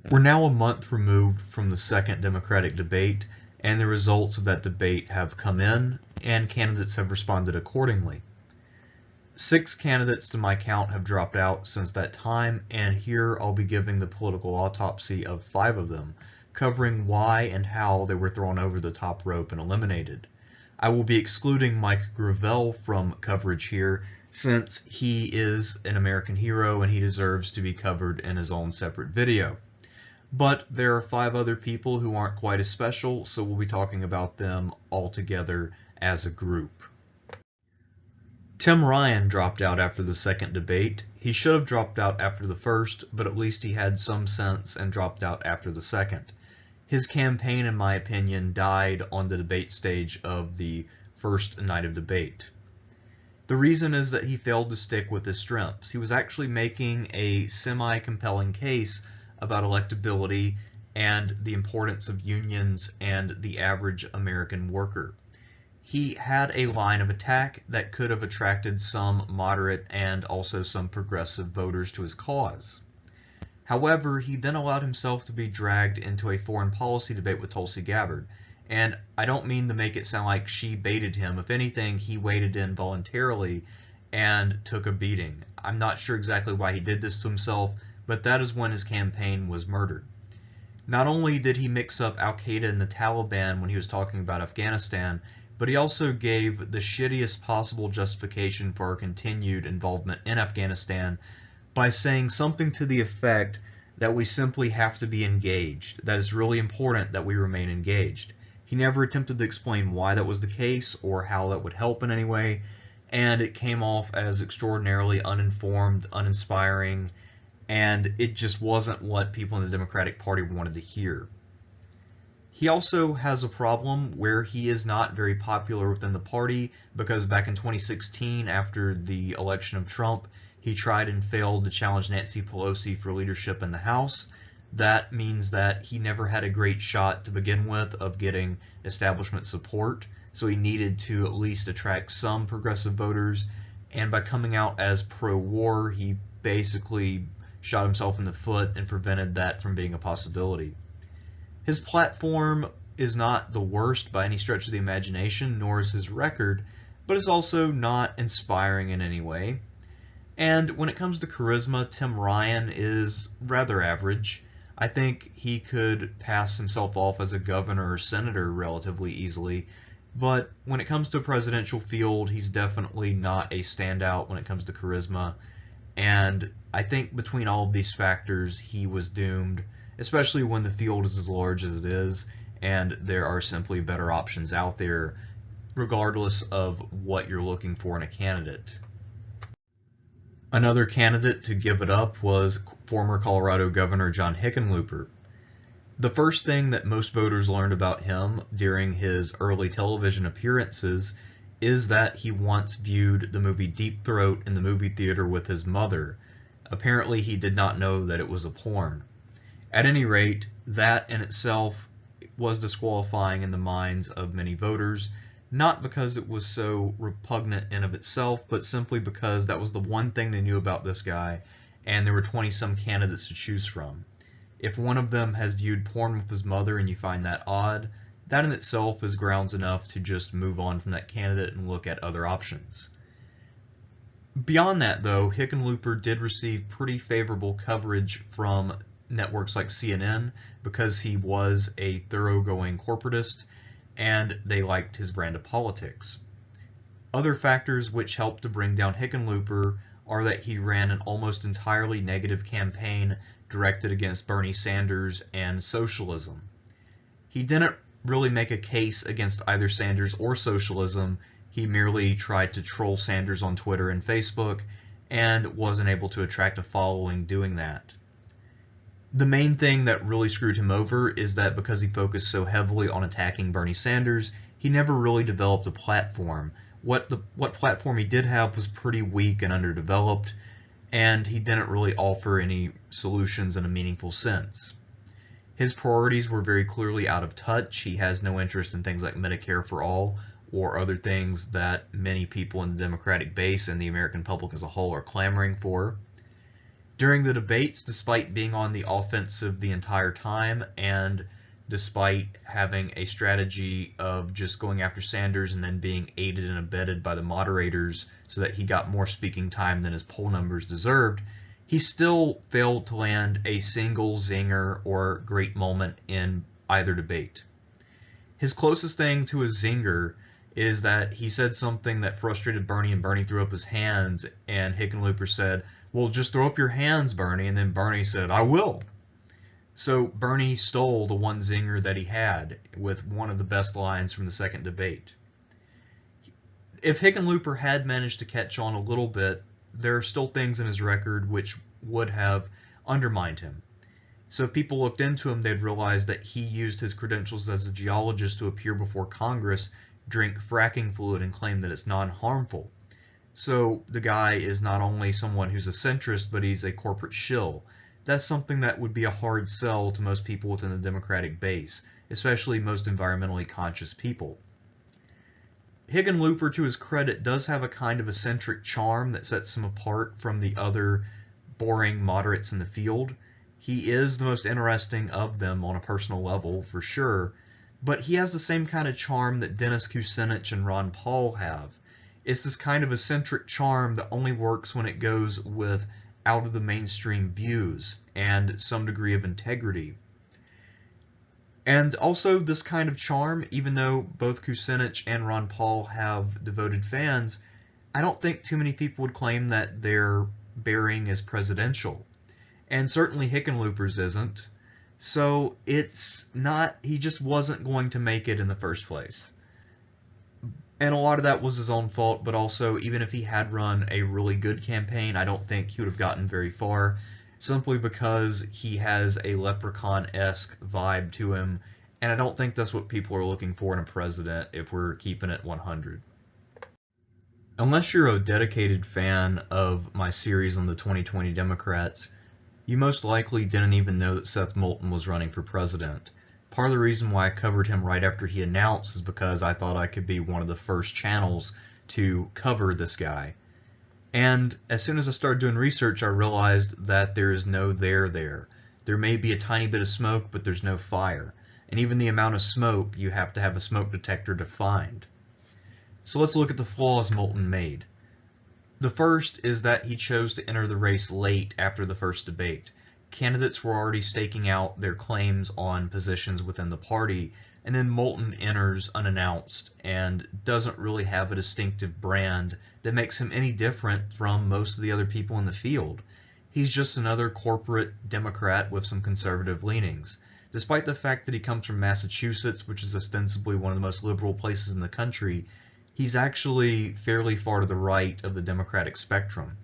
We're now a month removed from the second Democratic debate, and the results of that debate have come in, and candidates have responded accordingly. 6 candidates to my count have dropped out since that time, and here I'll be giving the political autopsy of 5 of them, covering why and how they were thrown over the top rope and eliminated. I will be excluding Mike Gravel from coverage here, since he is an American hero and he deserves to be covered in his own separate video. But there are 5 other people who aren't quite as special, so we'll be talking about them all together as a group. Tim Ryan dropped out after the second debate. He should have dropped out after the first, but at least he had some sense and dropped out after the second. His campaign, in my opinion, died on the debate stage of the first night of debate. The reason is that he failed to stick with his strengths. He was actually making a semi-compelling case about electability and the importance of unions and the average American worker. He had a line of attack that could have attracted some moderate and also some progressive voters to his cause. However, he then allowed himself to be dragged into a foreign policy debate with Tulsi Gabbard. And I don't mean to make it sound like she baited him. If anything, he waded in voluntarily and took a beating. I'm not sure exactly why he did this to himself, but that is when his campaign was murdered. Not only did he mix up Al-Qaeda and the Taliban when he was talking about Afghanistan, but he also gave the shittiest possible justification for our continued involvement in Afghanistan by saying something to the effect that we simply have to be engaged, that it's really important that we remain engaged. He never attempted to explain why that was the case or how that would help in any way, and it came off as extraordinarily uninformed, uninspiring, and it just wasn't what people in the Democratic Party wanted to hear. He also has a problem where he is not very popular within the party because back in 2016, after the election of Trump, he tried and failed to challenge Nancy Pelosi for leadership in the House. That means that he never had a great shot to begin with of getting establishment support, so he needed to at least attract some progressive voters, and by coming out as pro-war, he basically shot himself in the foot and prevented that from being a possibility. His platform is not the worst by any stretch of the imagination, nor is his record, but it's also not inspiring in any way. And when it comes to charisma, Tim Ryan is rather average. I think he could pass himself off as a governor or senator relatively easily, but when it comes to a presidential field, he's definitely not a standout when it comes to charisma. And I think between all of these factors, he was doomed, especially when the field is as large as it is, and there are simply better options out there, regardless of what you're looking for in a candidate. Another candidate to give it up was former Colorado Governor John Hickenlooper. The first thing that most voters learned about him during his early television appearances is that he once viewed the movie Deep Throat in the movie theater with his mother. Apparently he did not know that it was a porn. At any rate, that in itself was disqualifying in the minds of many voters, not because it was so repugnant in of itself, but simply because that was the one thing they knew about this guy, and there were 20-some candidates to choose from. If one of them has viewed porn with his mother and you find that odd, that in itself is grounds enough to just move on from that candidate and look at other options. Beyond that, though, Hickenlooper did receive pretty favorable coverage from networks like CNN because he was a thoroughgoing corporatist and they liked his brand of politics. Other factors which helped to bring down Hickenlooper are that he ran an almost entirely negative campaign directed against Bernie Sanders and socialism. He didn't really make a case against either Sanders or socialism. He merely tried to troll Sanders on Twitter and Facebook and wasn't able to attract a following doing that. The main thing that really screwed him over is that because he focused so heavily on attacking Bernie Sanders, he never really developed a platform. What platform he did have was pretty weak and underdeveloped, and he didn't really offer any solutions in a meaningful sense. His priorities were very clearly out of touch. He has no interest in things like Medicare for all or other things that many people in the Democratic base and the American public as a whole are clamoring for. During the debates, despite being on the offensive the entire time and despite having a strategy of just going after Sanders and then being aided and abetted by the moderators so that he got more speaking time than his poll numbers deserved, he still failed to land a single zinger or great moment in either debate. His closest thing to a zinger is that he said something that frustrated Bernie, and Bernie threw up his hands, and Hickenlooper said, "Well, just throw up your hands, Bernie," and then Bernie said, "I will." So Bernie stole the one zinger that he had with one of the best lines from the second debate. If Hickenlooper had managed to catch on a little bit, there are still things in his record which would have undermined him. So if people looked into him, they'd realize that he used his credentials as a geologist to appear before Congress, drink fracking fluid, and claim that it's non-harmful. So the guy is not only someone who's a centrist, but he's a corporate shill. That's something that would be a hard sell to most people within the Democratic base, especially most environmentally conscious people. Hickenlooper, to his credit, does have a kind of eccentric charm that sets him apart from the other boring moderates in the field. He is the most interesting of them on a personal level, for sure, but he has the same kind of charm that Dennis Kucinich and Ron Paul have. It's this kind of eccentric charm that only works when it goes with out of the mainstream views and some degree of integrity. And also this kind of charm, even though both Kucinich and Ron Paul have devoted fans, I don't think too many people would claim that their bearing is presidential. And certainly Hickenlooper's isn't. So it's not, he just wasn't going to make it in the first place. And a lot of that was his own fault, but also, even if he had run a really good campaign, I don't think he would have gotten very far, simply because he has a leprechaun-esque vibe to him, and I don't think that's what people are looking for in a president if we're keeping it 100. Unless you're a dedicated fan of my series on the 2020 Democrats, you most likely didn't even know that Seth Moulton was running for president. Part of the reason why I covered him right after he announced is because I thought I could be one of the first channels to cover this guy. And as soon as I started doing research, I realized that there is no there there. There may be a tiny bit of smoke, but there's no fire. And even the amount of smoke, you have to have a smoke detector to find. So let's look at the flaws Moulton made. The first is that he chose to enter the race late after the first debate. Candidates were already staking out their claims on positions within the party, and then Moulton enters unannounced and doesn't really have a distinctive brand that makes him any different from most of the other people in the field. He's just another corporate Democrat with some conservative leanings. Despite the fact that he comes from Massachusetts, which is ostensibly one of the most liberal places in the country, he's actually fairly far to the right of the Democratic spectrum.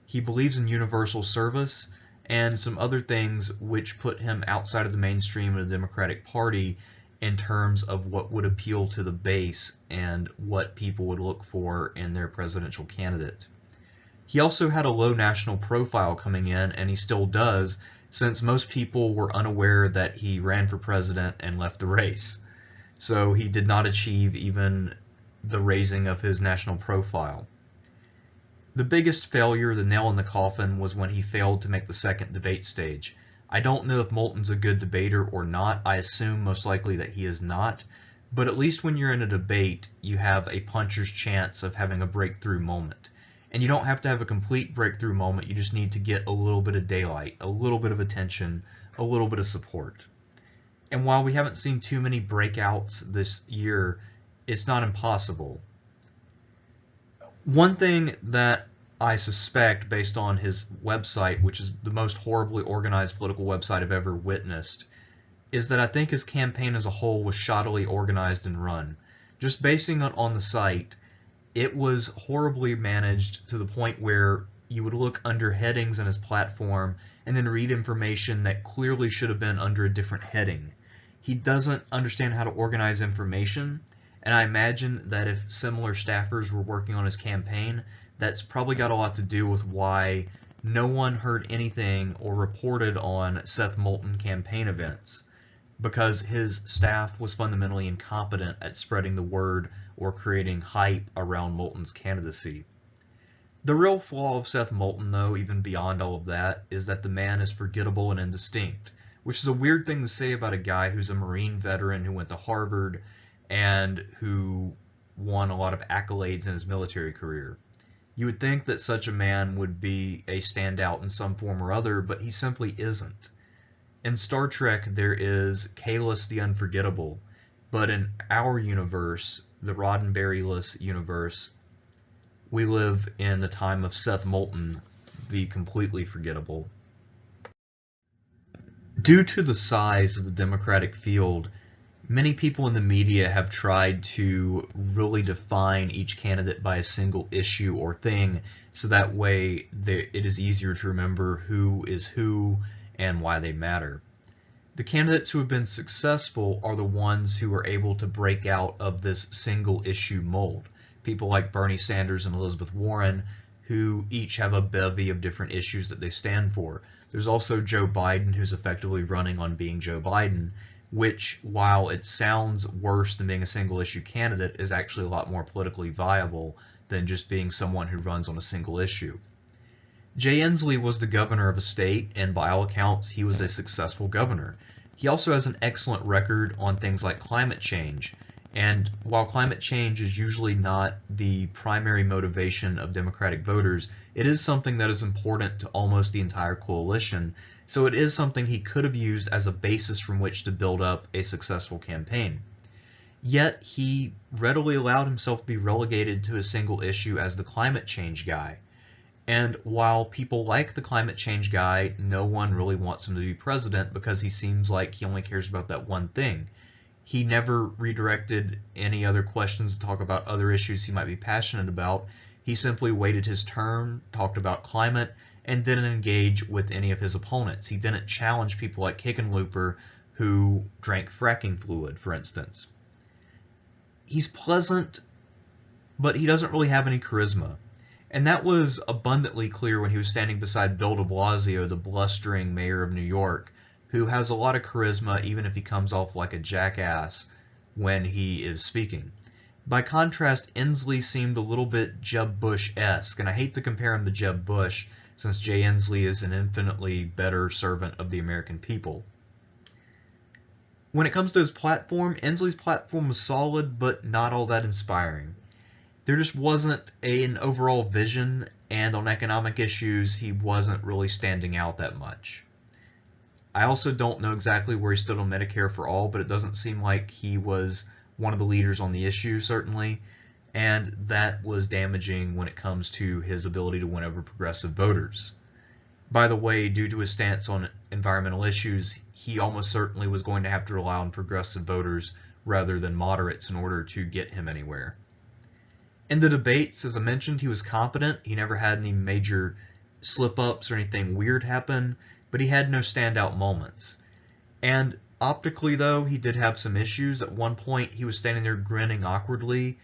He believes in universal service and some other things which put him outside of the mainstream of the Democratic Party in terms of what would appeal to the base and what people would look for in their presidential candidate. He also had a low national profile coming in, and he still does, since most people were unaware that he ran for president and left the race. So he did not achieve even the raising of his national profile. The biggest failure, the nail in the coffin, was when he failed to make the second debate stage. I don't know if Moulton's a good debater or not. I assume most likely that he is not. But at least when you're in a debate, you have a puncher's chance of having a breakthrough moment. And you don't have to have a complete breakthrough moment. You just need to get a little bit of daylight, a little bit of attention, a little bit of support. And while we haven't seen too many breakouts this year, it's not impossible. One thing that I suspect, based on his website, which is the most horribly organized political website I've ever witnessed, is that I think his campaign as a whole was shoddily organized and run. Just basing it on the site, it was horribly managed to the point where you would look under headings in his platform and then read information that clearly should have been under a different heading. He doesn't understand how to organize information, and I imagine that if similar staffers were working on his campaign, that's probably got a lot to do with why no one heard anything or reported on Seth Moulton campaign events, because his staff was fundamentally incompetent at spreading the word or creating hype around Moulton's candidacy. The real flaw of Seth Moulton, though, even beyond all of that, is that the man is forgettable and indistinct, which is a weird thing to say about a guy who's a Marine veteran who went to Harvard and who won a lot of accolades in his military career. You would think that such a man would be a standout in some form or other, but he simply isn't. In Star Trek, there is Kahless the Unforgettable, but in our universe, the Roddenberry-less universe, we live in the time of Seth Moulton, the completely forgettable. Due to the size of the Democratic field, many people in the media have tried to really define each candidate by a single issue or thing, so that way it is easier to remember who is who and why they matter. The candidates who have been successful are the ones who are able to break out of this single issue mold. People like Bernie Sanders and Elizabeth Warren, who each have a bevy of different issues that they stand for. There's also Joe Biden, who's effectively running on being Joe Biden, which, while it sounds worse than being a single issue candidate, is actually a lot more politically viable than just being someone who runs on a single issue. Jay Inslee was the governor of a state, and by all accounts, he was a successful governor. He also has an excellent record on things like climate change. And while climate change is usually not the primary motivation of Democratic voters, it is something that is important to almost the entire coalition. So it is something he could have used as a basis from which to build up a successful campaign. Yet he readily allowed himself to be relegated to a single issue as the climate change guy. And while people like the climate change guy, no one really wants him to be president because he seems like he only cares about that one thing. He never redirected any other questions to talk about other issues he might be passionate about. He simply waited his turn, talked about climate, and didn't engage with any of his opponents. He didn't challenge people like Hickenlooper, who drank fracking fluid, for instance. He's pleasant, but he doesn't really have any charisma. And that was abundantly clear when he was standing beside Bill de Blasio, the blustering mayor of New York, who has a lot of charisma even if he comes off like a jackass when he is speaking. By contrast, Inslee seemed a little bit Jeb Bush-esque, and I hate to compare him to Jeb Bush since Jay Inslee is an infinitely better servant of the American people. When it comes to his platform, Inslee's platform was solid but not all that inspiring. There just wasn't an overall vision, and on economic issues he wasn't really standing out that much. I also don't know exactly where he stood on Medicare for All, but it doesn't seem like he was one of the leaders on the issue, certainly, and that was damaging when it comes to his ability to win over progressive voters. By the way, due to his stance on environmental issues, he almost certainly was going to have to rely on progressive voters rather than moderates in order to get him anywhere. In the debates, as I mentioned, he was competent. He never had any major slip-ups or anything weird happen, but he had no standout moments. And optically, though, he did have some issues. At one point, he was standing there grinning awkwardly,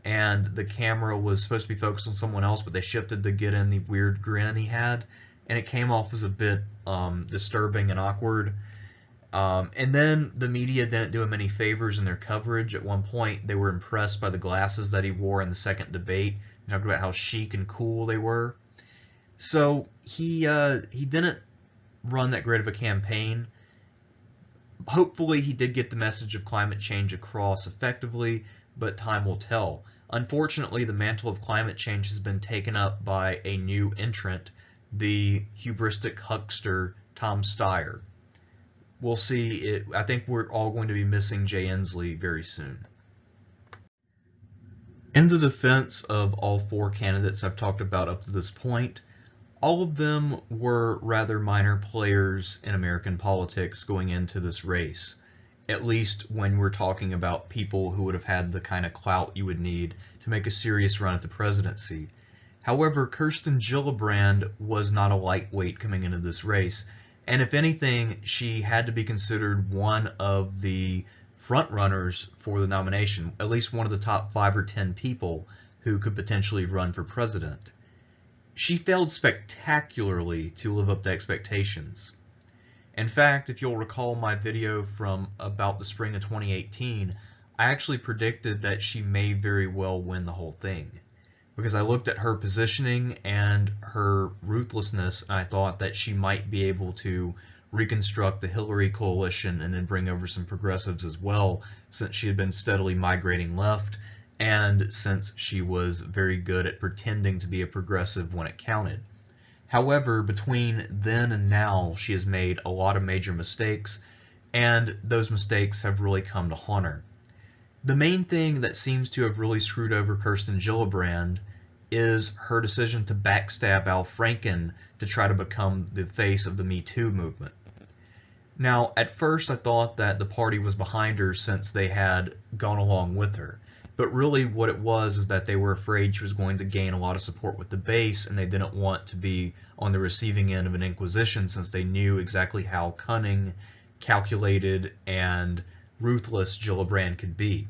and the camera was supposed to be focused on someone else, but they shifted to get in the weird grin he had, and it came off as a bit disturbing and awkward. And then the media didn't do him any favors in their coverage. At one point, they were impressed by the glasses that he wore in the second debate, and talked about how chic and cool they were. So he didn't run that great of a campaign. Hopefully he did get the message of climate change across effectively, but time will tell. Unfortunately, the mantle of climate change has been taken up by a new entrant, the hubristic huckster Tom Steyer. We'll see. I think we're all going to be missing Jay Inslee very soon. In the defense of all four candidates I've talked about up to this point, all of them were rather minor players in American politics going into this race, at least when we're talking about people who would have had the kind of clout you would need to make a serious run at the presidency. However, Kirsten Gillibrand was not a lightweight coming into this race, and if anything, she had to be considered one of the frontrunners for the nomination, at least one of the top 5 or 10 people who could potentially run for president. She failed spectacularly to live up to expectations. In fact, if you'll recall my video from about the spring of 2018, I actually predicted that she may very well win the whole thing. because I looked at her positioning and her ruthlessness, and I thought that she might be able to reconstruct the Hillary coalition and then bring over some progressives as well, since she had been steadily migrating left, and since she was very good at pretending to be a progressive when it counted. However, between then and now, she has made a lot of major mistakes, and those mistakes have really come to haunt her. The main thing that seems to have really screwed over Kirsten Gillibrand is her decision to backstab Al Franken to try to become the face of the Me Too movement. Now, at first I thought that the party was behind her since they had gone along with her. But really what it was is that they were afraid she was going to gain a lot of support with the base, and they didn't want to be on the receiving end of an inquisition since they knew exactly how cunning, calculated, and ruthless Gillibrand could be.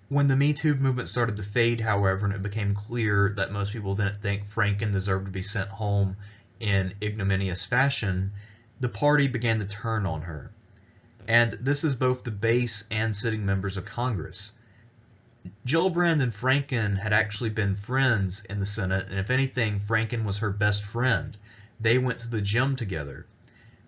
When the Me Too movement started to fade, however, and it became clear that most people didn't think Franken deserved to be sent home in ignominious fashion, the party began to turn on her. And this is both the base and sitting members of Congress. Gillibrand and Franken had actually been friends in the Senate, and if anything, Franken was her best friend. They went to the gym together.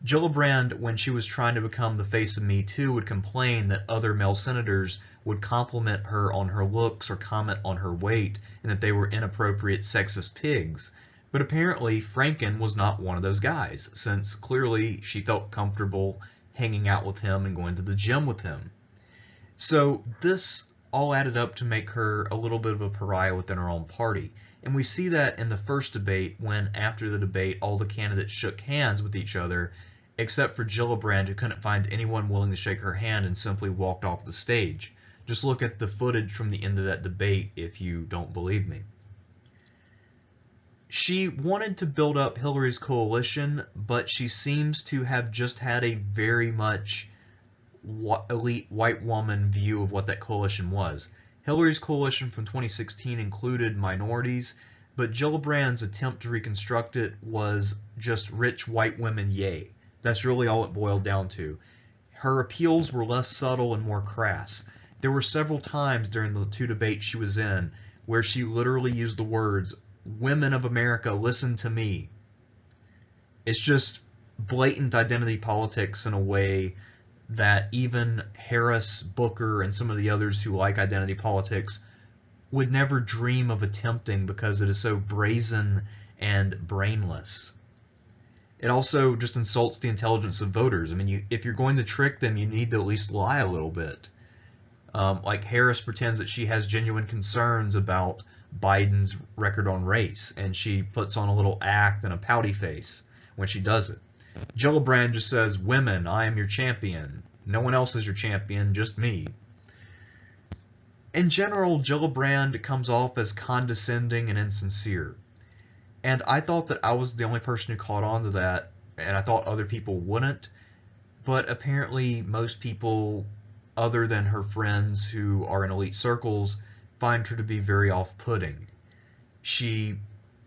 Gillibrand, when she was trying to become the face of Me Too, would complain that other male senators would compliment her on her looks or comment on her weight, and that they were inappropriate sexist pigs. But apparently Franken was not one of those guys, since clearly she felt comfortable hanging out with him and going to the gym with him. So this all added up to make her a little bit of a pariah within her own party. And we see that in the first debate when, after the debate, all the candidates shook hands with each other, except for Gillibrand, who couldn't find anyone willing to shake her hand and simply walked off the stage. Just look at the footage from the end of that debate if you don't believe me. She wanted to build up Hillary's coalition, but she seems to have just had a very much elite white woman view of what that coalition was. Hillary's coalition from 2016 included minorities, but Gillibrand's attempt to reconstruct it was just rich white women, yay. That's really all it boiled down to. Her appeals were less subtle and more crass. There were several times during the two debates she was in where she literally used the words, "Women of America, listen to me." It's just blatant identity politics in a way that even Harris, Booker, and some of the others who like identity politics would never dream of attempting because it is so brazen and brainless. It also just insults the intelligence of voters. I mean, if you're going to trick them, you need to at least lie a little bit. Like Harris pretends that she has genuine concerns about Biden's record on race, and she puts on a little act and a pouty face when she does it. Gillibrand just says, "Women, I am your champion. No one else is your champion, just me." In general, Gillibrand comes off as condescending and insincere. And I thought that I was the only person who caught on to that, and I thought other people wouldn't. But apparently most people, other than her friends who are in elite circles, find her to be very off-putting. She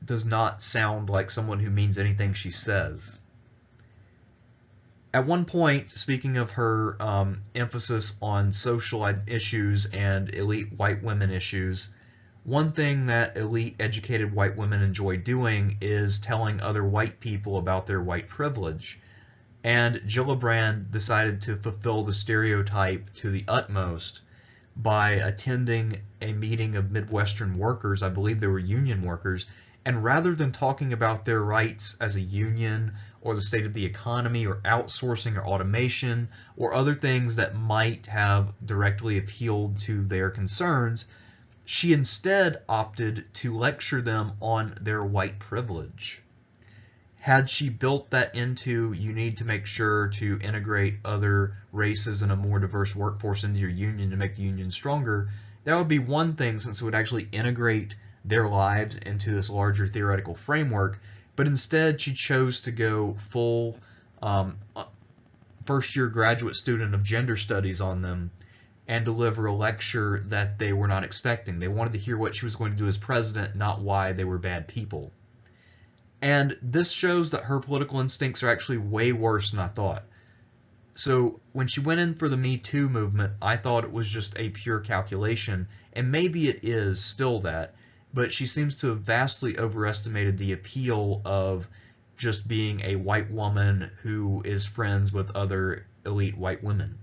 does not sound like someone who means anything she says. At one point, speaking of her emphasis on social issues and elite white women issues, one thing that elite educated white women enjoy doing is telling other white people about their white privilege. And Gillibrand decided to fulfill the stereotype to the utmost by attending a meeting of Midwestern workers, I believe they were union workers, and rather than talking about their rights as a union or the state of the economy or outsourcing or automation or other things that might have directly appealed to their concerns, she instead opted to lecture them on their white privilege. Had she built that into, you need to make sure to integrate other races and a more diverse workforce into your union to make the union stronger, that would be one thing, since it would actually integrate their lives into this larger theoretical framework. But instead she chose to go full first-year graduate student of gender studies on them and deliver a lecture that they were not expecting. They wanted to hear what she was going to do as president, not why they were bad people. And this shows that her political instincts are actually way worse than I thought. So when she went in for the Me Too movement, I thought it was just a pure calculation, and maybe it is still that, but she seems to have vastly overestimated the appeal of just being a white woman who is friends with other elite white women.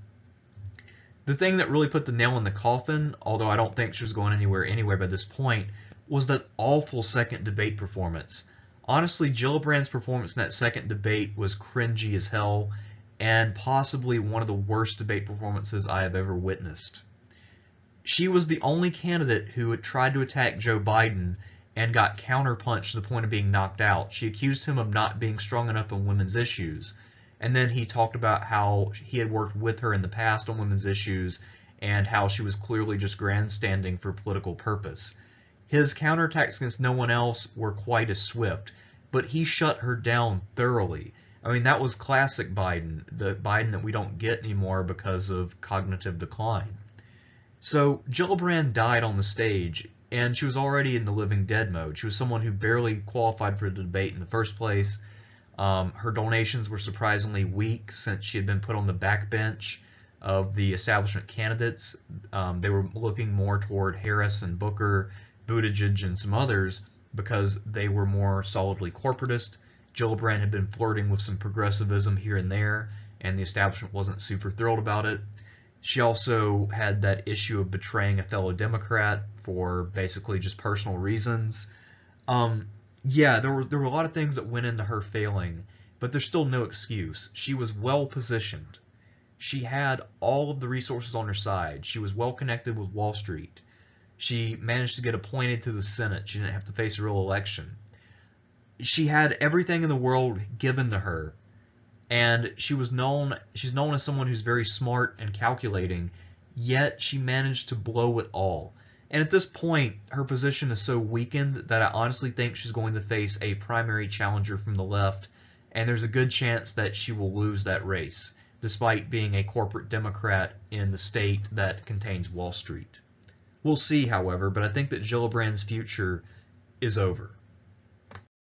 The thing that really put the nail in the coffin, although I don't think she was going anywhere anyway by this point, was that awful second debate performance. Honestly, Gillibrand's performance in that second debate was cringy as hell, and possibly one of the worst debate performances I have ever witnessed. She was the only candidate who had tried to attack Joe Biden and got counterpunched to the point of being knocked out. She accused him of not being strong enough on women's issues. And then he talked about how he had worked with her in the past on women's issues and how she was clearly just grandstanding for political purpose. His counterattacks against no one else were quite as swift, but he shut her down thoroughly. I mean, that was classic Biden, the Biden that we don't get anymore because of cognitive decline. So Gillibrand died on the stage, and she was already in the living dead mode. She was someone who barely qualified for the debate in the first place. Her donations were surprisingly weak since she had been put on the backbench of the establishment candidates. They were looking more toward Harris and Booker, Buttigieg, and some others because they were more solidly corporatist. Gillibrand had been flirting with some progressivism here and there, and the establishment wasn't super thrilled about it. She also had that issue of betraying a fellow Democrat for basically just personal reasons. Yeah, there were a lot of things that went into her failing, but there's still no excuse. She was well positioned. She had all of the resources on her side. She was well connected with Wall Street. She managed to get appointed to the Senate. She didn't have to face a real election. She had everything in the world given to her, and she's known as someone who's very smart and calculating, yet she managed to blow it all. And at this point, her position is so weakened that I honestly think she's going to face a primary challenger from the left, and there's a good chance that she will lose that race, despite being a corporate Democrat in the state that contains Wall Street. We'll see, however, but I think that Gillibrand's future is over.